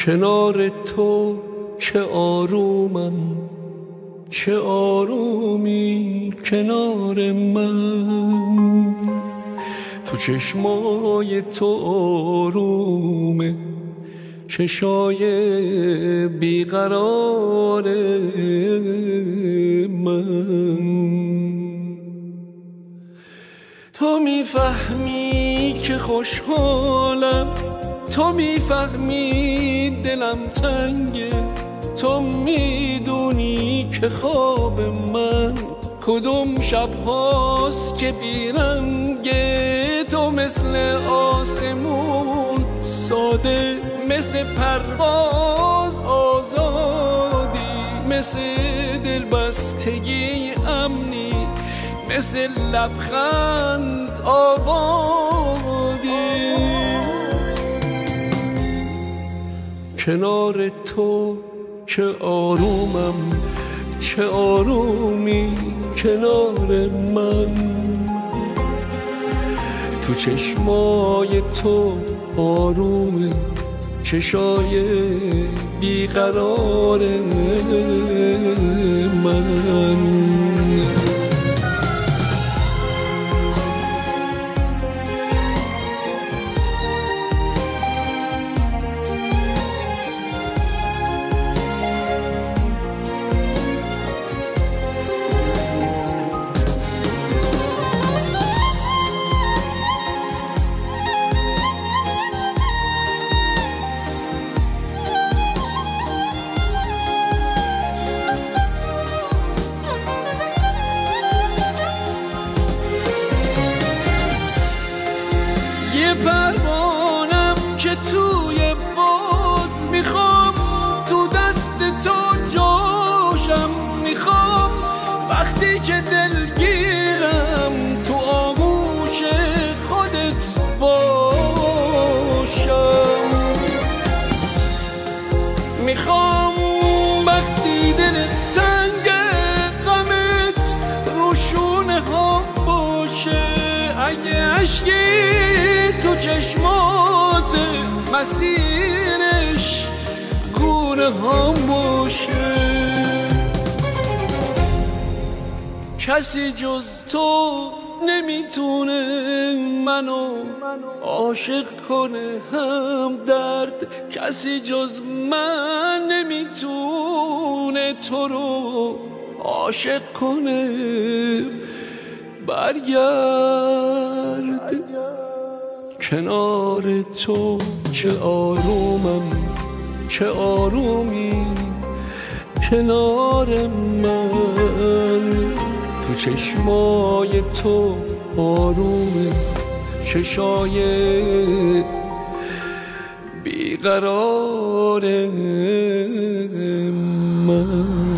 کنار تو چه آرومم، چه آرومی کنار من. تو چشمای تو آرومه، چشای بیقرار من. تو میفهمی که خوشحالم، تو میفهمی دلم تنگه، تو میدونی که خواب من کدوم شب هاست که بیرنگه. تو مثل آسمون ساده، مثل پرواز آزادی، مثل دلبستگی امنی، مثل لبخند آبادی. کنار تو چه آرومم، چه آرومی کنار من. تو چشمای تو آرومه، چشای بیقرار من. یه پروانم که توی باد میخوام، تو دست تو جاشم میخوام. وقتی که دلگیرم تو آغوش خودت باشم. میخوام وقتی دلت تنگه غمت رو شونه ها باشه. اگه عشقی تو چشمات مسیرش گونه ها باشه. کسی جز تو نمیتونه منو عاشق کنه هم درد. کسی جز من نمیتونه تو رو عاشق کنه. برگرد کنار تو چه آرومم، چه آرومی کنار من. تو چشمای تو آرومه، چشای بیقرار من.